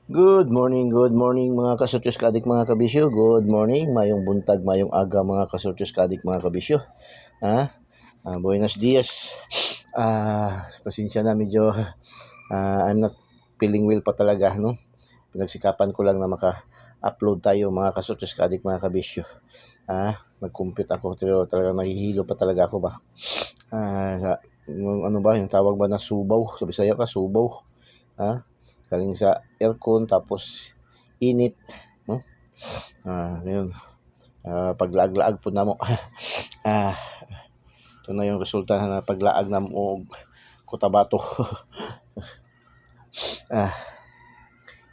Good morning mga kasotyos kadik mga kabisyo. Good morning, mayong buntag, mayong aga mga kasotyos kadik mga kabisyo. Buenos dias. Pasensya na medyo I'm not feeling well pa talaga, no? Pinagsikapan ko lang na maka-upload tayo mga kasotyos kadik mga kabisyo. Nag-compute ako pero talagang nahihilo pa talaga ako ba. Ano ba yung tawag ba na subaw? Sa Bisaya ka subaw. Galing sa aircon tapos init, no? Ngayon, paglaag-laag po namo. Ito na yung resulta na paglaag na mo Cotabato.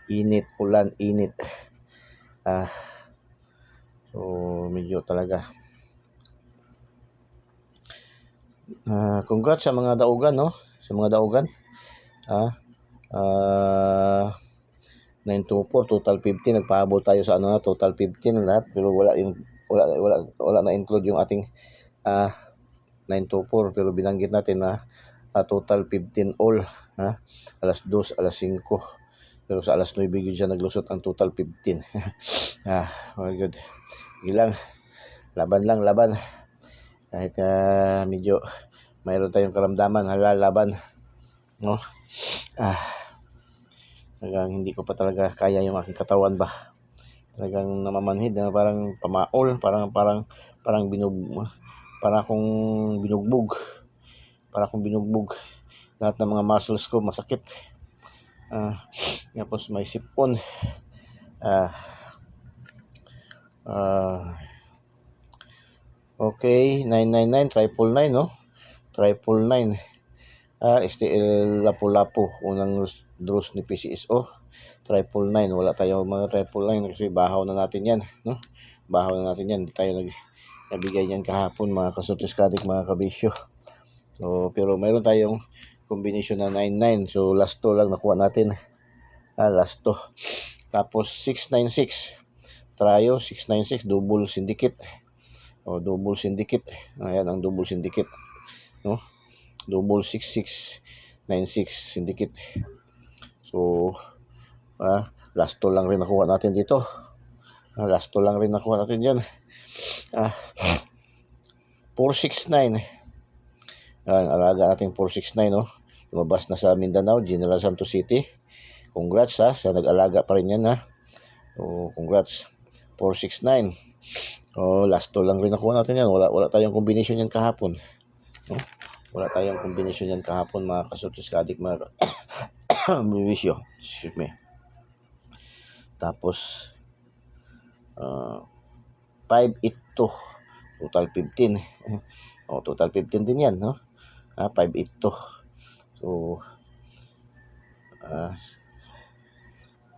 Init, ulan, init. So medyo talaga. Congrats sa mga daugan, no? Sa mga daugan. 924 total 15, nagpahabol tayo sa total 15 lahat, pero wala na include yung ating 924, pero binanggit natin na total 15 all, alas 2, alas 5, pero sa alas 9 yun siya naglusot ang total 15. Very good. Ilang laban kahit medyo mayroon tayong karamdaman, laban, no? Talagang hindi ko pa talaga kaya yung aking katawan ba. Talagang namamanhid na parang pamaol, parang akong binugbog. Lahat ng mga muscles ko masakit. Tapos may sipon. Okay, 999, 999, no? 999. STL Lapu-Lapu, unang draws ni PCSO. 999, wala tayo mga 999 kasi bahaw na natin yan, no? Bahaw na natin yan, hindi tayo nabigay yan kahapon mga kasotis kadik mga kabisyo. So, pero mayroon tayong combination na 99, so last 2 lang nakuha natin. Last 2. Tapos 696, Trayo 696, double syndicate. Double syndicate. Ayan ang double syndicate, no? Double 6696 syndicate. So last 2 lang rin nakuha natin dito. Last 2 lang rin nakuha natin dyan. 469. Alaga natin 469, no? Lumabas na sa Mindanao, General Santos City. Congrats sa nag-alaga pa rin yan, ha? So congrats. 469. Last 2 lang rin nakuha natin yan. Wala tayong combination yan kahapon, no? Wala tayong combination yan kahapon mga kasotis kadik mga bisyo. Excuse me. Tapos 582, total 15. Total 15 din yan, no? 582. So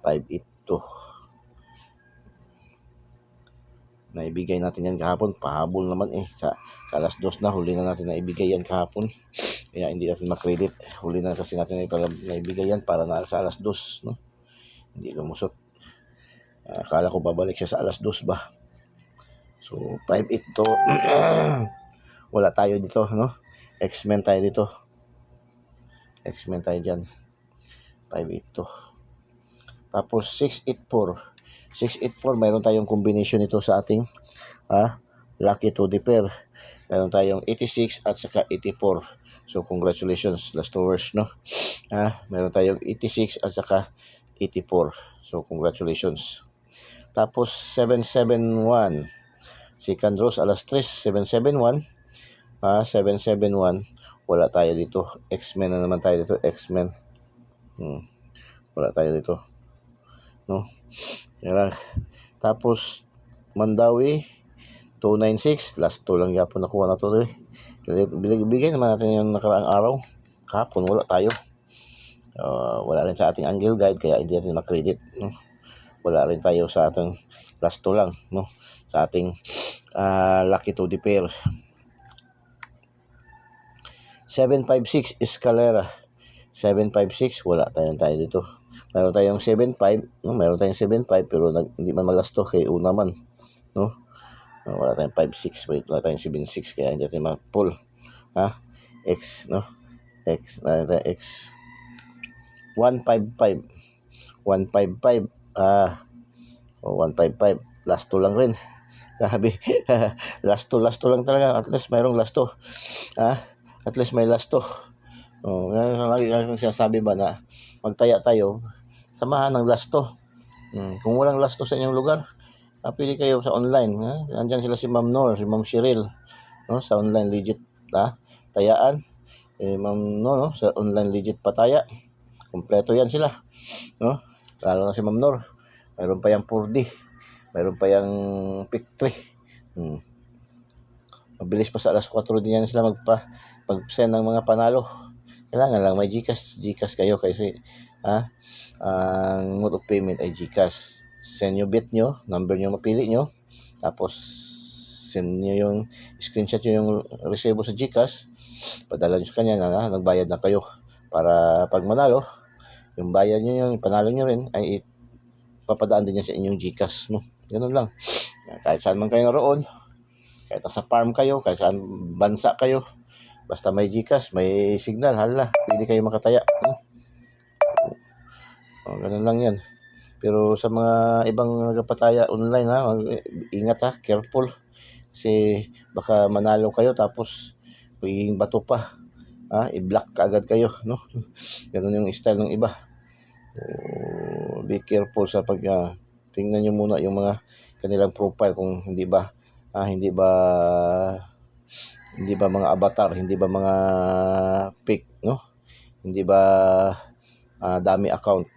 582. Naibigay natin yan kahapon, pahabol naman sa alas 2 na, huli na natin naibigay yan kahapon. Kaya hindi natin makredit. Huli na kasi natin naibigay yan para na sa alas 2, no? Hindi lumusot. Akala ko babalik siya sa alas 2 ba. So 582. Wala tayo dito, no? X-Men tayo dito. X-Men tayo dyan. 582. Tapos 684. 684, mayroon tayong combination nito sa ating lucky 2D pair. Mayroon tayong 86 at saka 84. So congratulations, last hours, no? Mayroon tayong 86 at saka 84. So congratulations. Tapos 771. Second draws alas 3, 771. 771. Wala tayo dito. X-Men na naman tayo dito. X-Men. Wala tayo dito, no? Yan lang. Tapos Mandawi 296, last 2 lang yapon nakuha na to. Bigay naman natin yung nakaraang araw. Kahapon wala tayo. Wala rin sa ating angle guide kaya hindi natin makredit, no? Wala rin tayo sa ating last 2 lang, no? Sa ating lucky 2D pair. 756 Escalera. 756, wala tayo dito. Mayroon tayong 75, no? Mayroon tayong 75 pero hindi man malasto kay una man, no? Wala tayong 56, wala tayong 76 kaya hindi natin ma-pull. X, no? X 155. 155. 155. Last 2 lang rin. Sabi, last 2 lang talaga. At least mayroong last 2. At least may last 2. Lagi kang sinasabi ba na magtaya tayo, samahan ng last 2. Kung walang last 2 sa inyong lugar, pili kayo sa online. Nandyan sila si Ma'am Nor, si Ma'am Cheryl, sa online legit tayaan. Ma'am Nor, sa online legit pataya. Kompleto yan sila. Lalo na si Ma'am Nor. Mayroon pa yung 4D. Mayroon pa yung pick 3. Mabilis pa sa alas 4 din yan sila mag-send ng mga panalo. Kailangan lang may GCash kayo kasi ang mode of payment ay GCash. Send nyo bit nyo, number nyo mapili nyo, tapos send nyo yung screenshot nyo yung resibo sa GCash, padala nyo sa kanya na nagbayad na kayo, para pag manalo, yung bayad nyo yung panalo nyo rin ay papadaan din yan sa inyong GCash, no? Ganun lang. Kahit saan man kayo naroon, kahit nasa farm kayo, kahit saan bansa kayo, basta may GCash, may signal, hala, pwede kayo makataya. Ganun lang yan. Pero sa mga ibang nagpataya online, ingat careful. Kasi baka manalo kayo tapos magiging bato pa. I-block ka agad kayo, no? Ganun yung style ng iba. Be careful sa tingnan nyo muna yung mga kanilang profile kung hindi ba mga avatar, hindi ba mga fake, no? Hindi ba dami account.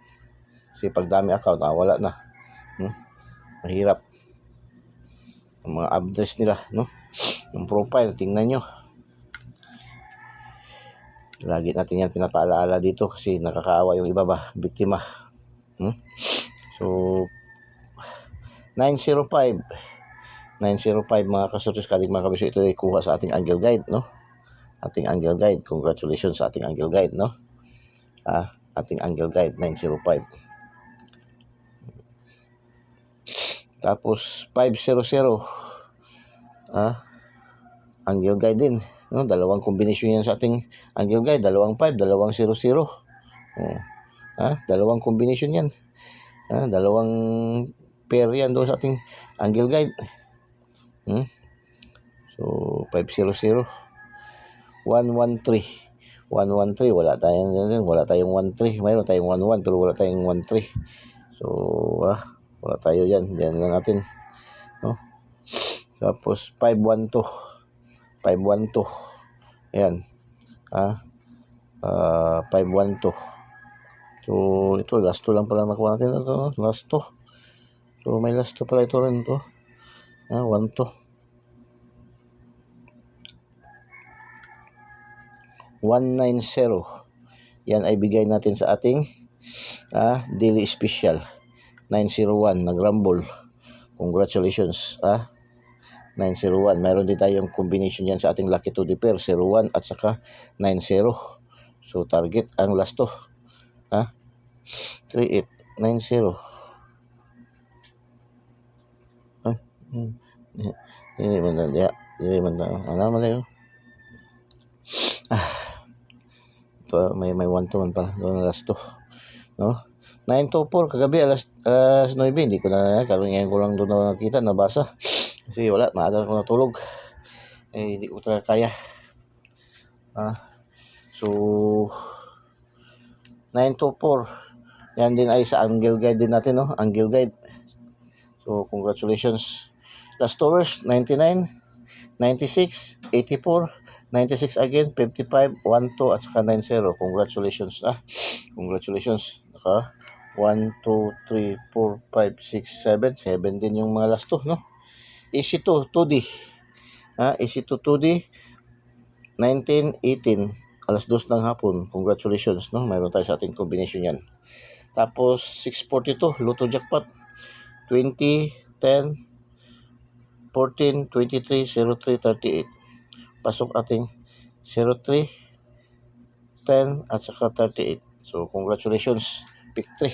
Kasi pag dami account, wala na. Mahirap. Ang mga address nila, no? Yung profile, tingnan nyo. Lagi natin yan pinapaalaala dito kasi nakakaawa yung iba ba, biktima. So, 905 mga kasurtis, kating mga kabisyo, ito ay kuha sa ating Angle Guide, no? Ating Angle Guide. Congratulations sa ating Angle Guide, no? Ating Angle Guide, 905. Tapos, 500. Angle Guide din, no? Dalawang kombinasyon yan sa ating Angle Guide. 25, 200. Dalawang kombinasyon yan. Dalawang pair yan doon sa ating Angle Guide. So, 500. 113. Wala tayong 13. Mayroon tayong 11 pero wala tayong 13. So, wala tayo yan. Diyan lang natin, no? Tapos 512. Ayan. 512. So, ito last 2 lang pala nakuha natin. Ito, last 2. So, may last 2 pala ito rin ito. 12. 190. Yan ay bigay natin sa ating daily special. 901 nag-rumble. Congratulations. 901. Mayroon din tayong combination yan sa ating lucky 2D pair. 01 at saka 90. So, target ang last 2. 3890. Hindi man ano man ito, may 1-2 pala doon last 2, no? 924 kagabi alas 9, hindi ko na karon ngayon ko lang doon nakita, nabasa kasi wala, maaga ko natulog, hindi ko talaga kaya. So 924 yan din ay sa Angle Guide din natin, no? Angle Guide. So congratulations. Last hours 99, 96, 84, 96 again, 55, 12 at saka 90. Congratulations. Congratulations. 1, 2, 3, 4, 5, 6, 7. 7 din yung mga last 2, no? Easy 2, 2D. Easy 2, 2D. 19, 18. Alas 2 ng hapon. Congratulations, no? Mayroon tayo sa ating combination yan. Tapos 642, Lotto Jackpot. 20, 10, 14, 23, 03, 38. Pasok ating 03, 10 at saka 38. So congratulations, pick 3.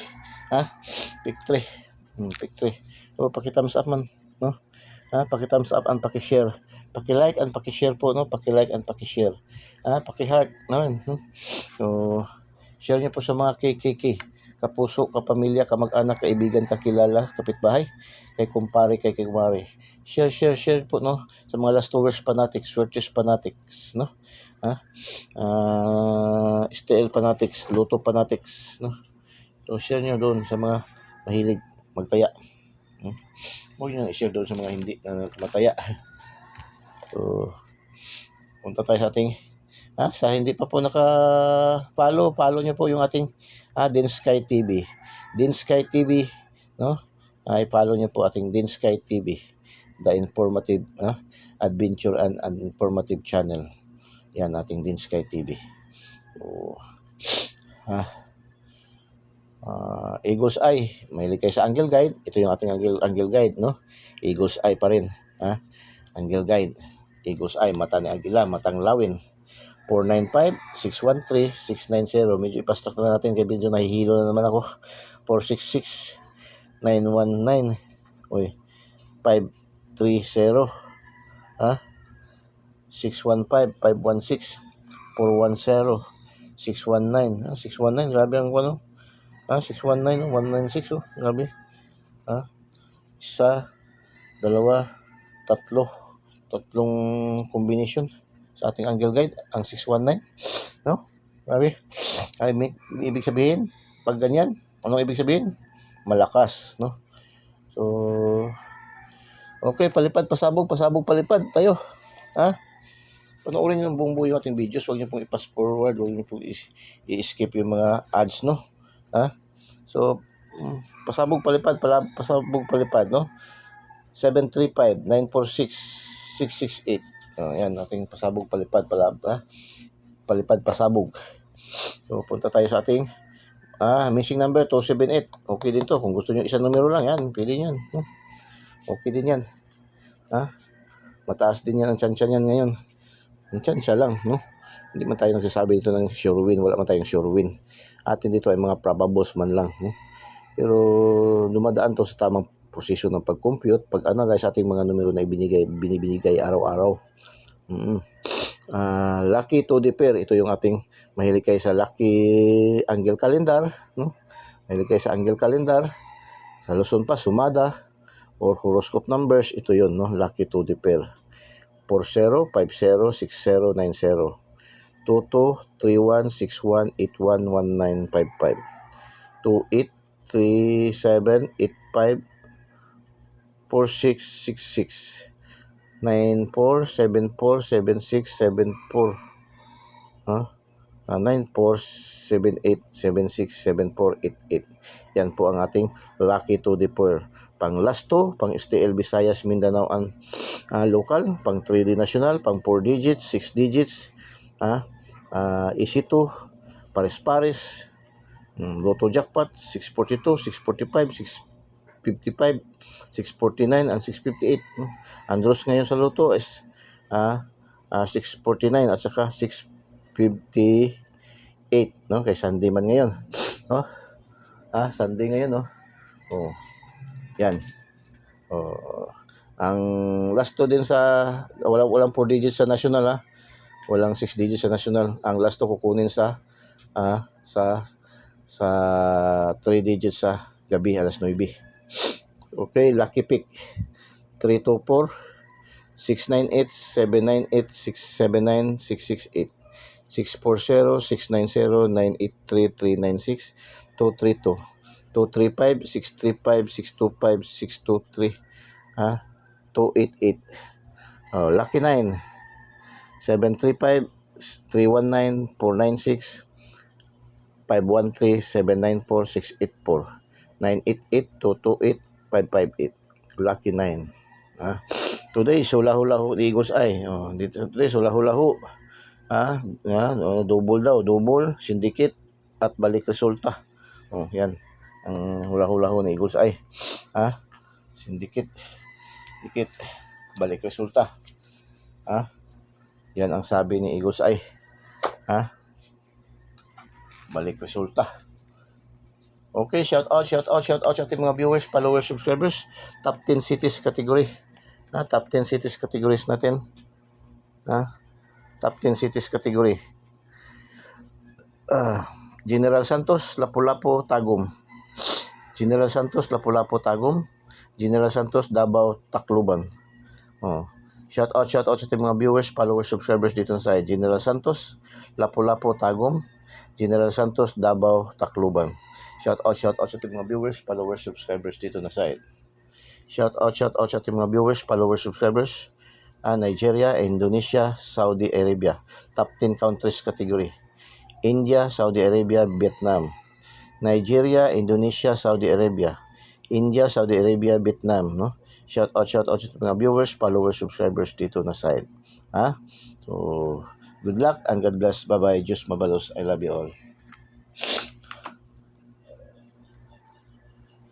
Pick 3. Pick 3. So paki-thumbs up man, no? Paki-thumbs up and paki-share. Paki-like and paki-share po, no? Paki-like and paki-share. Paki-heart naman, no? So share niyo po sa mga KKK, kapuso, kapamilya, kamag-anak, kaibigan, kakilala, kapitbahay, kay kumpare, kay kumare. Share po, no? Sa mga Last Tours fanatics, Swerte fanatics, no? STL fanatics, Lotto fanatics, no? So, share nyo doon sa mga mahilig magtaya. Huwag nyo i-share doon sa mga hindi na mataya. So, punta tayo sa ating sa hindi pa po follow nyo po yung ating Dinsky TV. Dinsky TV, no? I-follow nyo po ating Dinsky TV, the informative adventure and informative channel. Yan, ating Dinsky TV. So, Eagle's Eye, mahilig kayo sa Angle Guide. Ito yung ating Angle Guide, no? Eagle's Eye pa rin, Angle Guide. Eagle's Eye, mata ni Agila, matang lawin. 495-613-690. Medyo ipastak na natin kaya medyo nahihilo na naman ako. 466-919. Uy, 530. 615-516-410. 619. 619, grabe ang ano. 619, 196, grabe. Isa, dalawa, tatlong combination sa ating Angle Guide, ang 619, no? Grabe. Ibig sabihin, pag ganyan, anong ibig sabihin? Malakas, no? So, okay, palipad, pasabog, palipad tayo. Panoorin nyo ng buong buo yung ating videos. Huwag nyo pong i-pass forward, huwag nyo pong i-skip yung mga ads, no? So, pasabog, palipad, no? 735-946-668. Yan, ating pasabog, palipad, pasabog. So, punta tayo sa ating missing number 278. Okay din to. Kung gusto nyo isang numero lang, yan, pwede yan. Okay din yan. Mataas din yan ang tsansya yan ngayon. Ang tsansya lang, no? Hindi man tayo nagsasabi dito ng sure win. Wala man tayong sure win. Atin dito ay mga probables man lang, no? Pero dumadaan to sa tamang posisyon ng pag-compute, pag-analyze sa ating mga numero na binibigay araw-araw. Lucky to the pair, ito yung ating mahilig kayo sa lucky angle calendar, no? Mahilig kayo sa angle calendar, sa Luzon pa, sumada, or horoscope numbers, ito yun, no? Lucky to the pair. 40, 50, 60, 90, 22, 31, 61, 81, 19, 55, 28, 37, 85, 4666, 94, 74, 76, 74, 94, 78, 76, 74, 88. Yan po ang ating lucky to the pair. Pang last 2, pang STL Visayas, Mindanao ang local, pang 3D national, pang 4 digits, 6 digits, easy 2, pares-pares, Lotto jackpot, 642, 645, 655, 649, and 658. Ang draws ngayon sa Lotto is 649 at saka 658, no? Kay Sunday man ngayon, no? Sunday ngayon, no? Yan. Ang last 2 din sa walang 4 digits sa national, walang 6 digits sa national. Ang last 2 kukunin sa 3 digits sa gabi, alas 9. Okay, lucky pick. 324, 698, 798, 679, 668, 640, 690, 983, 396, 232, 235, 635, 625, 623, 288. Lucky 9. 735, 319, 496, 513, 794, 684, 988, 228, 558. Lucky 9. Today, sulahu-lahu ni Eagle's Eye. Today, sulahu-lahu. Double, syndicate, at balik resulta. Yan. Ang hula-hulahu ni Eagle's Eye. Syndicate, balik resulta. Yan ang sabi ni Eagle's Eye. Balik resulta. Okay, shout out sa ating mga viewers, followers, subscribers. Top 10 cities category. Top 10 cities categories natin. Top 10 cities category. General Santos, Lapu-Lapu, Tagum. General Santos, Lapu-Lapu, Tagum. General Santos, Davao, Tacloban. Oh. Shout out sa ating mga viewers, followers, subscribers dito sa General Santos, Lapu-Lapu, Tagum. General Santos, Davao, Tacloban. Shout out sa ating mga viewers, followers, subscribers dito na side. Shout out sa ating mga viewers, followers, subscribers. Nigeria, Indonesia, Saudi Arabia. Top 10 countries category. India, Saudi Arabia, Vietnam. Nigeria, Indonesia, Saudi Arabia. India, Saudi Arabia, Vietnam, no? Shout out sa mga viewers, followers, subscribers dito na side. So, good luck and God bless. Bye-bye. Diyos mabalos. I love you all.